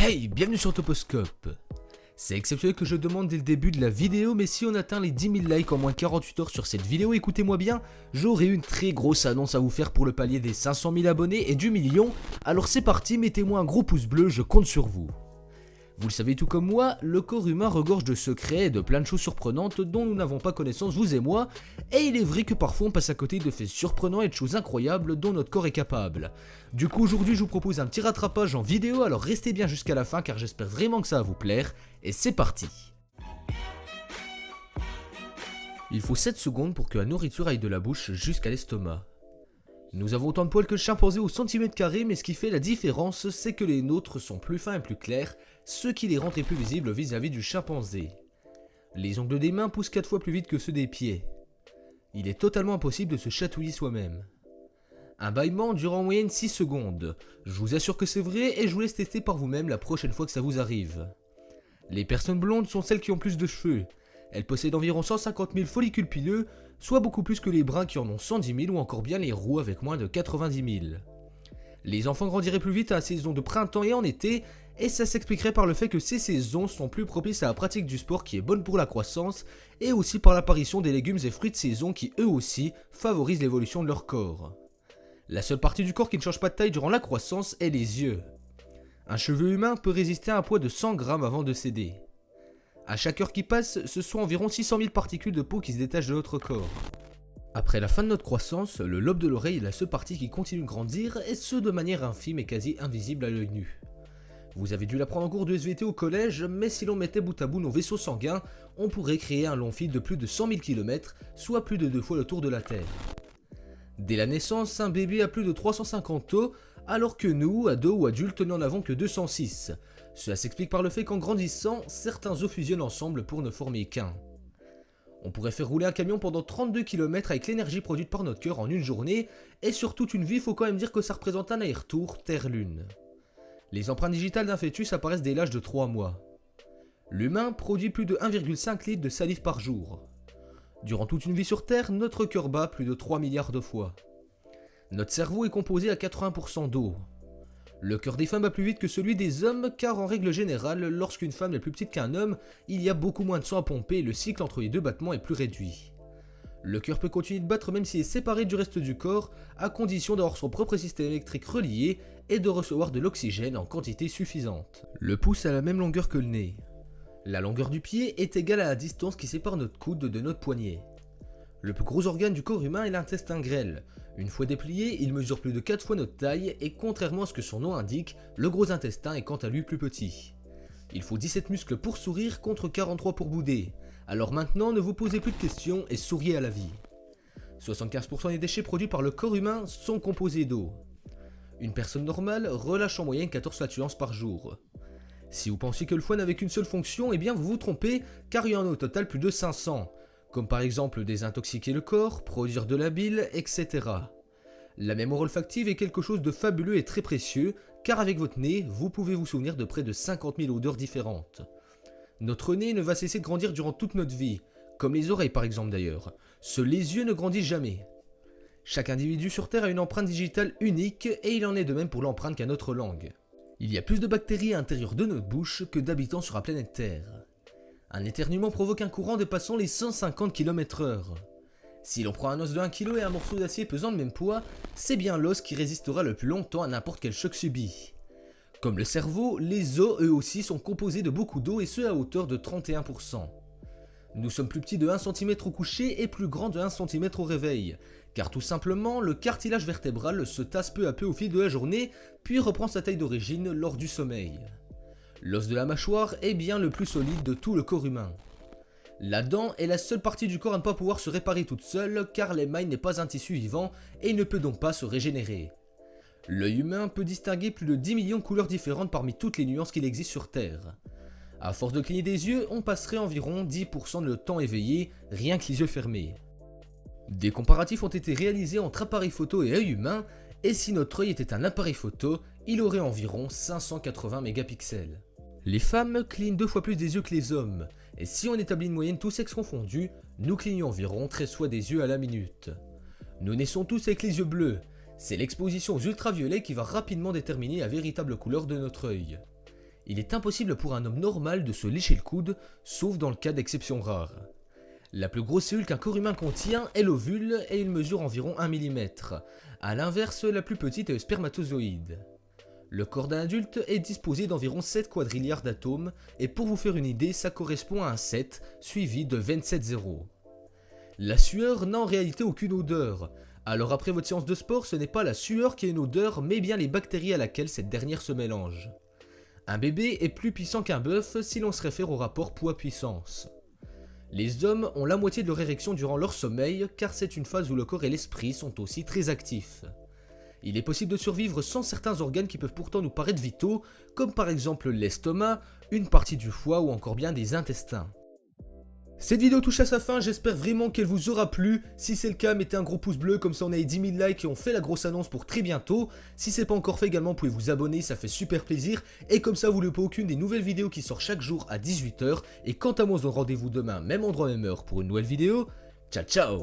Hey, bienvenue sur Toposcope. C'est exceptionnel que je demande dès le début de la vidéo, mais si on atteint les 10 000 likes en moins de 48 heures sur cette vidéo, écoutez-moi bien, j'aurai une très grosse annonce à vous faire pour le palier des 500 000 abonnés et du million. Alors c'est parti, mettez-moi un gros pouce bleu, je compte sur vous. Vous le savez tout comme moi, le corps humain regorge de secrets et de plein de choses surprenantes dont nous n'avons pas connaissance, vous et moi, et il est vrai que parfois on passe à côté de faits surprenants et de choses incroyables dont notre corps est capable. Du coup aujourd'hui je vous propose un petit rattrapage en vidéo, alors restez bien jusqu'à la fin car j'espère vraiment que ça va vous plaire, et c'est parti. Il faut 7 secondes pour que la nourriture aille de la bouche jusqu'à l'estomac. Nous avons autant de poils que le chimpanzé au centimètre carré, mais ce qui fait la différence, c'est que les nôtres sont plus fins et plus clairs, ce qui les rend très plus visibles vis-à-vis du chimpanzé. Les ongles des mains poussent 4 fois plus vite que ceux des pieds. Il est totalement impossible de se chatouiller soi-même. Un bâillement dure en moyenne 6 secondes. Je vous assure que c'est vrai et je vous laisse tester par vous-même la prochaine fois que ça vous arrive. Les personnes blondes sont celles qui ont plus de cheveux. Elles possèdent environ 150 000 follicules pileux, soit beaucoup plus que les bruns qui en ont 110 000 ou encore bien les roux avec moins de 90 000. Les enfants grandiraient plus vite à la saison de printemps et en été, et ça s'expliquerait par le fait que ces saisons sont plus propices à la pratique du sport qui est bonne pour la croissance, et aussi par l'apparition des légumes et fruits de saison qui eux aussi favorisent l'évolution de leur corps. La seule partie du corps qui ne change pas de taille durant la croissance est les yeux. Un cheveu humain peut résister à un poids de 100 grammes avant de céder. À chaque heure qui passe, ce sont environ 600 000 particules de peau qui se détachent de notre corps. Après la fin de notre croissance, le lobe de l'oreille est la seule partie qui continue de grandir, et ce de manière infime et quasi invisible à l'œil nu. Vous avez dû l'apprendre en cours de SVT au collège, mais si l'on mettait bout à bout nos vaisseaux sanguins, on pourrait créer un long fil de plus de 100 000 km, soit plus de 2 fois le tour de la Terre. Dès la naissance, un bébé a plus de 350 os, alors que nous, ados ou adultes, n'en avons que 206. Cela s'explique par le fait qu'en grandissant, certains os fusionnent ensemble pour ne former qu'un. On pourrait faire rouler un camion pendant 32 km avec l'énergie produite par notre cœur en une journée, et sur toute une vie, faut quand même dire que ça représente un aller-retour Terre-Lune. Les empreintes digitales d'un fœtus apparaissent dès l'âge de 3 mois. L'humain produit plus de 1,5 litre de salive par jour. Durant toute une vie sur Terre, notre cœur bat plus de 3 milliards de fois. Notre cerveau est composé à 80% d'eau. Le cœur des femmes bat plus vite que celui des hommes car en règle générale, lorsqu'une femme est plus petite qu'un homme, il y a beaucoup moins de sang à pomper et le cycle entre les deux battements est plus réduit. Le cœur peut continuer de battre même s'il est séparé du reste du corps, à condition d'avoir son propre système électrique relié et de recevoir de l'oxygène en quantité suffisante. Le pouce a la même longueur que le nez. La longueur du pied est égale à la distance qui sépare notre coude de notre poignet. Le plus gros organe du corps humain est l'intestin grêle. Une fois déplié, il mesure plus de 4 fois notre taille et contrairement à ce que son nom indique, le gros intestin est quant à lui plus petit. Il faut 17 muscles pour sourire contre 43 pour bouder. Alors maintenant, ne vous posez plus de questions et souriez à la vie. 75% des déchets produits par le corps humain sont composés d'eau. Une personne normale relâche en moyenne 14 flatulences par jour. Si vous pensez que le foie n'avait qu'une seule fonction, eh bien vous vous trompez, car il y en a au total plus de 500. Comme par exemple désintoxiquer le corps, produire de la bile, etc. La mémoire olfactive est quelque chose de fabuleux et très précieux, car avec votre nez, vous pouvez vous souvenir de près de 50 000 odeurs différentes. Notre nez ne va cesser de grandir durant toute notre vie, comme les oreilles par exemple d'ailleurs. Seuls les yeux ne grandissent jamais. Chaque individu sur Terre a une empreinte digitale unique, et il en est de même pour l'empreinte qu'à notre langue. Il y a plus de bactéries à l'intérieur de notre bouche que d'habitants sur la planète Terre. Un éternuement provoque un courant dépassant les 150 km/h. Si l'on prend un os de 1 kg et un morceau d'acier pesant le même poids, c'est bien l'os qui résistera le plus longtemps à n'importe quel choc subi. Comme le cerveau, les os eux aussi sont composés de beaucoup d'eau et ce à hauteur de 31%. Nous sommes plus petits de 1 cm au coucher et plus grands de 1 cm au réveil, car tout simplement le cartilage vertébral se tasse peu à peu au fil de la journée, puis reprend sa taille d'origine lors du sommeil. L'os de la mâchoire est bien le plus solide de tout le corps humain. La dent est la seule partie du corps à ne pas pouvoir se réparer toute seule car l'émail n'est pas un tissu vivant et ne peut donc pas se régénérer. L'œil humain peut distinguer plus de 10 millions de couleurs différentes parmi toutes les nuances qu'il existe sur Terre. À force de cligner des yeux, on passerait environ 10% de notre temps éveillé, rien que les yeux fermés. Des comparatifs ont été réalisés entre appareil photo et œil humain, et si notre œil était un appareil photo, il aurait environ 580 mégapixels. Les femmes clignent 2 fois plus des yeux que les hommes, et si on établit une moyenne tous sexes confondus, nous clignons environ 13 fois des yeux à la minute. Nous naissons tous avec les yeux bleus, c'est l'exposition aux ultraviolets qui va rapidement déterminer la véritable couleur de notre œil. Il est impossible pour un homme normal de se lécher le coude, sauf dans le cas d'exceptions rares. La plus grosse cellule qu'un corps humain contient est l'ovule et il mesure environ 1 mm. A l'inverse, la plus petite est le spermatozoïde. Le corps d'un adulte est disposé d'environ 7 quadrilliards d'atomes et pour vous faire une idée, ça correspond à un 7 suivi de 27 zéros. La sueur n'a en réalité aucune odeur. Alors après votre séance de sport, ce n'est pas la sueur qui a une odeur, mais bien les bactéries à laquelle cette dernière se mélange. Un bébé est plus puissant qu'un bœuf si l'on se réfère au rapport poids-puissance. Les hommes ont la moitié de leur érection durant leur sommeil, car c'est une phase où le corps et l'esprit sont aussi très actifs. Il est possible de survivre sans certains organes qui peuvent pourtant nous paraître vitaux, comme par exemple l'estomac, une partie du foie ou encore bien des intestins. Cette vidéo touche à sa fin, j'espère vraiment qu'elle vous aura plu. Si c'est le cas, mettez un gros pouce bleu, comme ça on a les 10 000 likes et on fait la grosse annonce pour très bientôt. Si c'est pas encore fait également, vous pouvez vous abonner, ça fait super plaisir. Et comme ça, vous ne loupez aucune des nouvelles vidéos qui sortent chaque jour à 18 h. Et quant à moi, on se donne rendez-vous demain, même endroit, même heure, pour une nouvelle vidéo. Ciao, ciao!